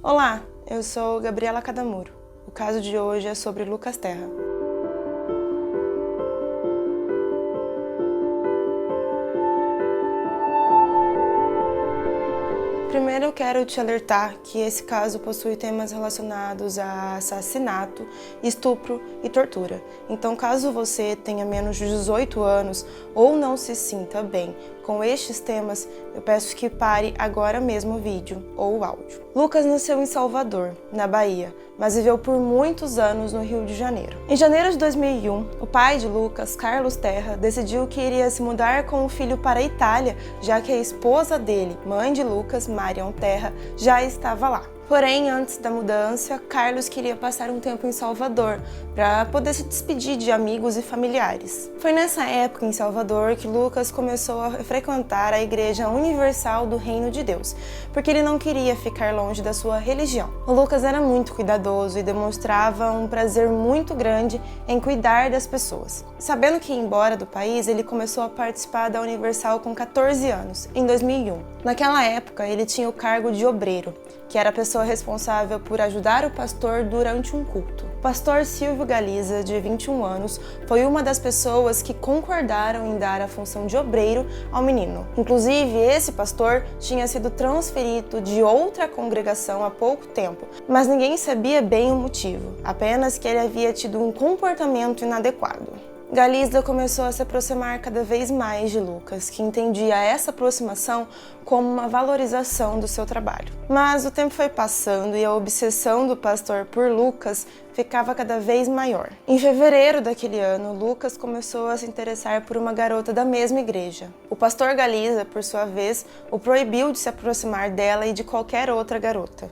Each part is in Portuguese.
Olá, eu sou Gabriela Cadamuro. O caso de hoje é sobre Lucas Terra. Primeiro eu quero te alertar que esse caso possui temas relacionados a assassinato, estupro e tortura. Então, caso você tenha menos de 18 anos ou não se sinta bem com estes temas, eu peço que pare agora mesmo o vídeo ou o áudio. Lucas nasceu em Salvador, na Bahia, mas viveu por muitos anos no Rio de Janeiro. Em janeiro de 2001, o pai de Lucas, Carlos Terra, decidiu que iria se mudar com o filho para a Itália, já que a esposa dele, mãe de Lucas, Marion Terra, já estava lá. Porém, antes da mudança, Carlos queria passar um tempo em Salvador para poder se despedir de amigos e familiares. Foi nessa época em Salvador que Lucas começou a frequentar a Igreja Universal do Reino de Deus, porque ele não queria ficar longe da sua religião. O Lucas era muito cuidadoso e demonstrava um prazer muito grande em cuidar das pessoas. Sabendo que ia embora do país, ele começou a participar da Universal com 14 anos, em 2001. Naquela época, ele tinha o cargo de obreiro, que era a pessoa responsável por ajudar o pastor durante um culto. O pastor Silvio Galiza, de 21 anos, foi uma das pessoas que concordaram em dar a função de obreiro ao menino. Inclusive, esse pastor tinha sido transferido de outra congregação há pouco tempo, mas ninguém sabia bem o motivo, apenas que ele havia tido um comportamento inadequado. Galiza começou a se aproximar cada vez mais de Lucas, que entendia essa aproximação como uma valorização do seu trabalho. Mas o tempo foi passando e a obsessão do pastor por Lucas ficava cada vez maior. Em fevereiro daquele ano, Lucas começou a se interessar por uma garota da mesma igreja. O pastor Galiza, por sua vez, o proibiu de se aproximar dela e de qualquer outra garota.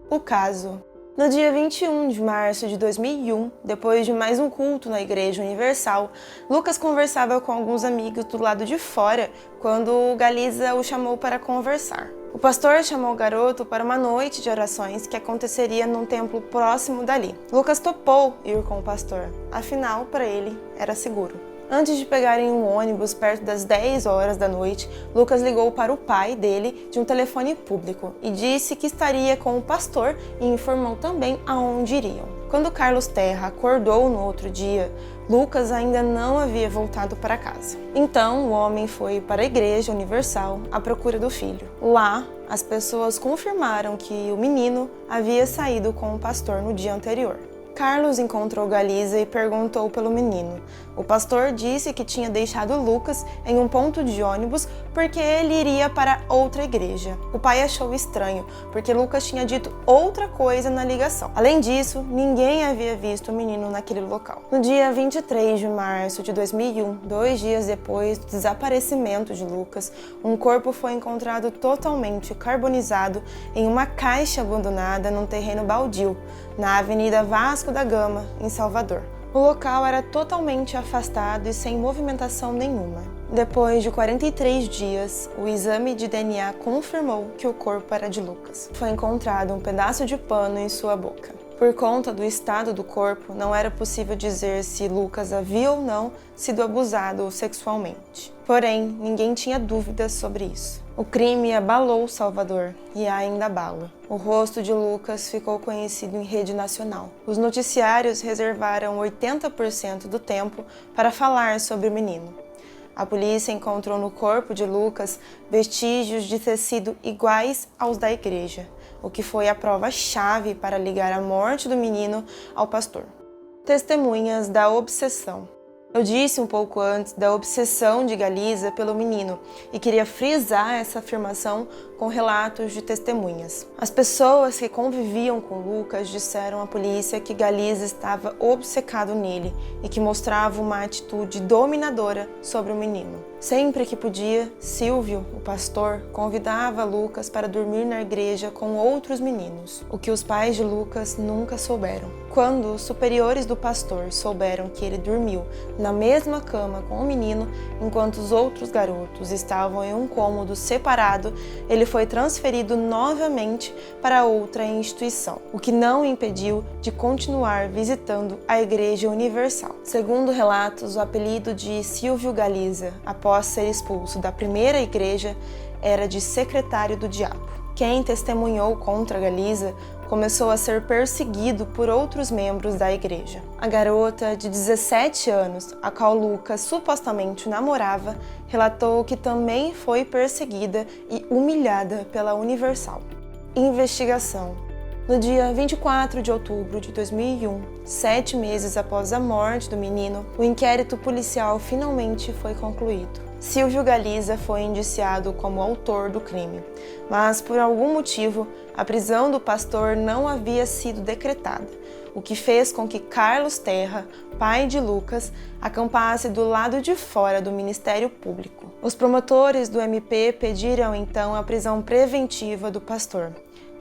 O caso. No dia 21 de março de 2001, depois de mais um culto na Igreja Universal, Lucas conversava com alguns amigos do lado de fora quando Galiza o chamou para conversar. O pastor chamou o garoto para uma noite de orações que aconteceria num templo próximo dali. Lucas topou ir com o pastor, afinal, para ele, era seguro. Antes de pegarem um ônibus perto das 10 horas da noite, Lucas ligou para o pai dele de um telefone público e disse que estaria com o pastor e informou também aonde iriam. Quando Carlos Terra acordou no outro dia, Lucas ainda não havia voltado para casa. Então, o homem foi para a Igreja Universal à procura do filho. Lá, as pessoas confirmaram que o menino havia saído com o pastor no dia anterior. Carlos encontrou Galiza e perguntou pelo menino. O pastor disse que tinha deixado Lucas em um ponto de ônibus porque ele iria para outra igreja. O pai achou estranho, porque Lucas tinha dito outra coisa na ligação. Além disso, ninguém havia visto o menino naquele local. No dia 23 de março de 2001, 2 dias depois do desaparecimento de Lucas, um corpo foi encontrado totalmente carbonizado em uma caixa abandonada num terreno baldio, na Avenida Vasco da Gama, em Salvador. O local era totalmente afastado e sem movimentação nenhuma. Depois de 43 dias, o exame de DNA confirmou que o corpo era de Lucas. Foi encontrado um pedaço de pano em sua boca. Por conta do estado do corpo, não era possível dizer se Lucas havia ou não sido abusado sexualmente. Porém, ninguém tinha dúvidas sobre isso. O crime abalou Salvador e ainda abala. O rosto de Lucas ficou conhecido em rede nacional. Os noticiários reservaram 80% do tempo para falar sobre o menino. A polícia encontrou no corpo de Lucas vestígios de tecido iguais aos da igreja, o que foi a prova-chave para ligar a morte do menino ao pastor. Testemunhas da obsessão. Eu disse um pouco antes da obsessão de Galiza pelo menino e queria frisar essa afirmação com relatos de testemunhas. As pessoas que conviviam com Lucas disseram à polícia que Galiza estava obcecado nele e que mostrava uma atitude dominadora sobre o menino. Sempre que podia, Silvio, o pastor, convidava Lucas para dormir na igreja com outros meninos, o que os pais de Lucas nunca souberam. Quando os superiores do pastor souberam que ele dormiu na mesma cama com o menino, enquanto os outros garotos estavam em um cômodo separado, ele foi transferido novamente para outra instituição, o que não o impediu de continuar visitando a Igreja Universal. Segundo relatos, o apelido de Silvio Galiza, após ser expulso da primeira igreja, era de secretário do diabo. Quem testemunhou contra Galiza começou a ser perseguido por outros membros da igreja. A garota de 17 anos, a qual Lucas supostamente namorava, relatou que também foi perseguida e humilhada pela Universal. Investigação. No dia 24 de outubro de 2001, 7 meses após a morte do menino, o inquérito policial finalmente foi concluído. Silvio Galiza foi indiciado como autor do crime, mas por algum motivo a prisão do pastor não havia sido decretada, o que fez com que Carlos Terra, pai de Lucas, acampasse do lado de fora do Ministério Público. Os promotores do MP pediram então a prisão preventiva do pastor,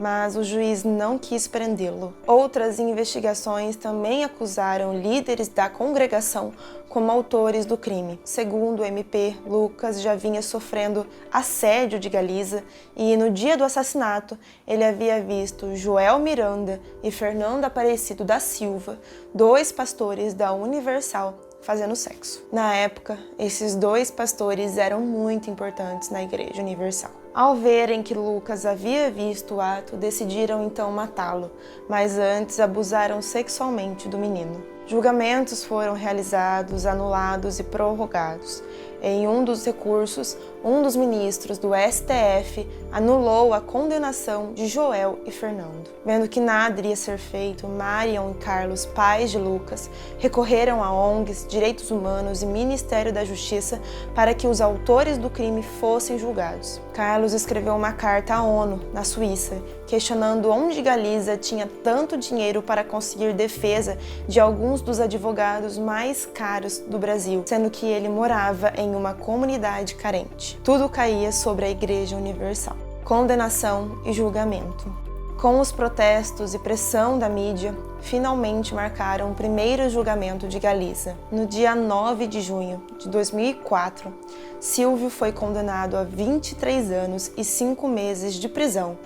mas o juiz não quis prendê-lo. Outras investigações também acusaram líderes da congregação como autores do crime. Segundo o MP, Lucas já vinha sofrendo assédio de Galiza e no dia do assassinato ele havia visto Joel Miranda e Fernando Aparecido da Silva, 2 pastores da Universal, fazendo sexo. Na época, esses 2 pastores eram muito importantes na Igreja Universal. Ao verem que Lucas havia visto o ato, decidiram então matá-lo, mas antes abusaram sexualmente do menino. Julgamentos foram realizados, anulados e prorrogados. Em um dos recursos, um dos ministros do STF anulou a condenação de Joel e Fernando. Vendo que nada iria ser feito, Marion e Carlos, pais de Lucas, recorreram a ONGs, Direitos Humanos e Ministério da Justiça para que os autores do crime fossem julgados. Carlos escreveu uma carta à ONU, na Suíça, questionando onde Galiza tinha tanto dinheiro para conseguir defesa de alguns dos advogados mais caros do Brasil, sendo que ele morava em uma comunidade carente. Tudo caía sobre a Igreja Universal. Condenação e julgamento. Com os protestos e pressão da mídia, finalmente marcaram o primeiro julgamento de Galiza. No dia 9 de junho de 2004, Silvio foi condenado a 23 anos e 5 meses de prisão,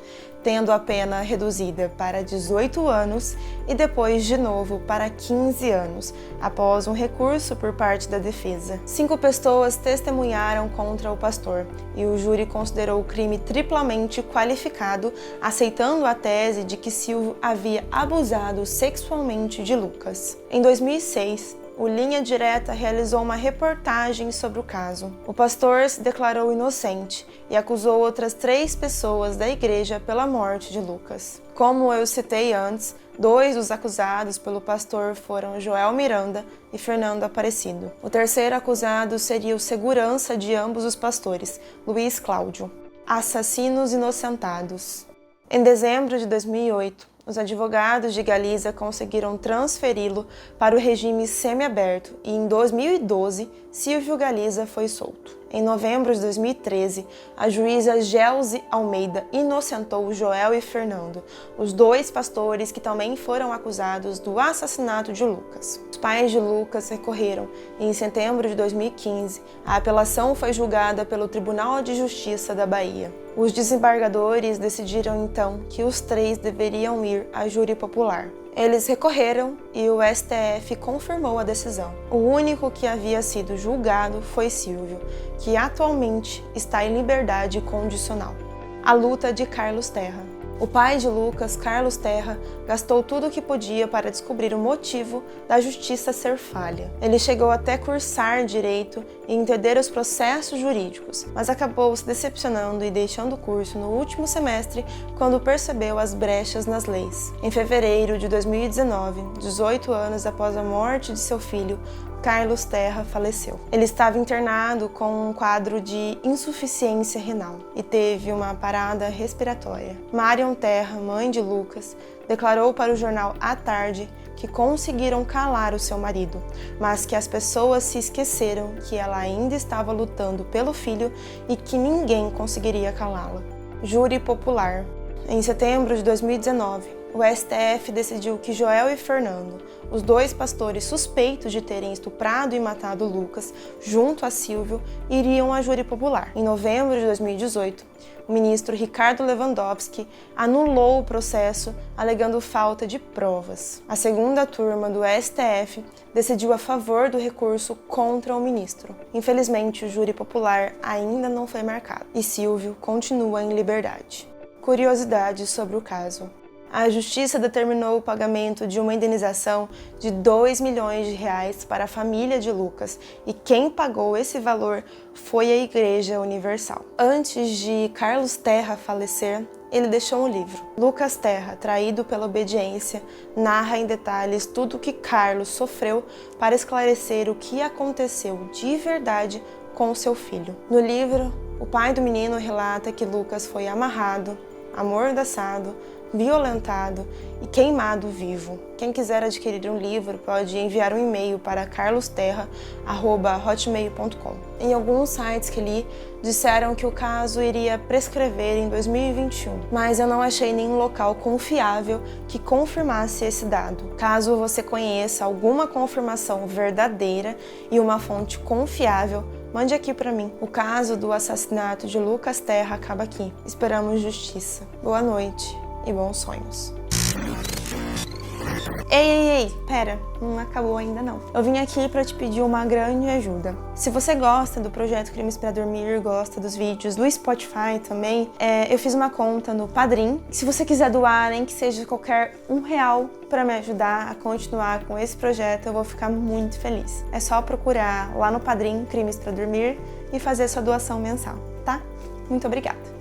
tendo a pena reduzida para 18 anos e depois de novo para 15 anos, após um recurso por parte da defesa. 5 pessoas testemunharam contra o pastor e o júri considerou o crime triplamente qualificado, aceitando a tese de que Silvio havia abusado sexualmente de Lucas. Em 2006, o Linha Direta realizou uma reportagem sobre o caso. O pastor se declarou inocente e acusou outras 3 pessoas da igreja pela morte de Lucas. Como eu citei antes, 2 dos acusados pelo pastor foram Joel Miranda e Fernando Aparecido. O terceiro acusado seria o segurança de ambos os pastores, Luiz Cláudio. Assassinos inocentados. Em dezembro de 2008, os advogados de Galiza conseguiram transferi-lo para o regime semiaberto e, em 2012, Silvio Galiza foi solto. Em novembro de 2013, a juíza Gelsi Almeida inocentou Joel e Fernando, os 2 pastores que também foram acusados do assassinato de Lucas. Os pais de Lucas recorreram e, em setembro de 2015, a apelação foi julgada pelo Tribunal de Justiça da Bahia. Os desembargadores decidiram então que os 3 deveriam ir a júri popular. Eles recorreram e o STF confirmou a decisão. O único que havia sido julgado foi Silvio, que atualmente está em liberdade condicional. A luta de Carlos Terra. O pai de Lucas, Carlos Terra, gastou tudo o que podia para descobrir o motivo da justiça ser falha. Ele chegou até cursar direito e entender os processos jurídicos, mas acabou se decepcionando e deixando o curso no último semestre quando percebeu as brechas nas leis. Em fevereiro de 2019, 18 anos após a morte de seu filho, Carlos Terra faleceu. Ele estava internado com um quadro de insuficiência renal e teve uma parada respiratória. Marion Terra, mãe de Lucas, declarou para o jornal À Tarde que conseguiram calar o seu marido, mas que as pessoas se esqueceram que ela ainda estava lutando pelo filho e que ninguém conseguiria calá-la. Júri popular. Em setembro de 2019, o STF decidiu que Joel e Fernando, os 2 pastores suspeitos de terem estuprado e matado Lucas, junto a Silvio, iriam a júri popular. Em novembro de 2018, o ministro Ricardo Lewandowski anulou o processo, alegando falta de provas. A segunda turma do STF decidiu a favor do recurso contra o ministro. Infelizmente, o júri popular ainda não foi marcado e Silvio continua em liberdade. Curiosidades sobre o caso. A Justiça determinou o pagamento de uma indenização de R$2 milhões para a família de Lucas e quem pagou esse valor foi a Igreja Universal. Antes de Carlos Terra falecer, ele deixou um livro. Lucas Terra, traído pela obediência, narra em detalhes tudo o que Carlos sofreu para esclarecer o que aconteceu de verdade com seu filho. No livro, o pai do menino relata que Lucas foi amarrado, amordaçado, violentado e queimado vivo. Quem quiser adquirir um livro pode enviar um e-mail para carlosterra@hotmail.com. Em alguns sites que li, disseram que o caso iria prescrever em 2021, mas eu não achei nenhum local confiável que confirmasse esse dado. Caso você conheça alguma confirmação verdadeira e uma fonte confiável, mande aqui para mim. O caso do assassinato de Lucas Terra acaba aqui. Esperamos justiça. Boa noite e bons sonhos. Ei, pera, não acabou ainda não. Eu vim aqui para te pedir uma grande ajuda. Se você gosta do projeto Crimes para Dormir, gosta dos vídeos do Spotify também, eu fiz uma conta no Padrim. Se você quiser doar, nem que seja qualquer R$1 para me ajudar a continuar com esse projeto, eu vou ficar muito feliz. É só procurar lá no Padrim Crimes para Dormir e fazer sua doação mensal, tá? Muito obrigada.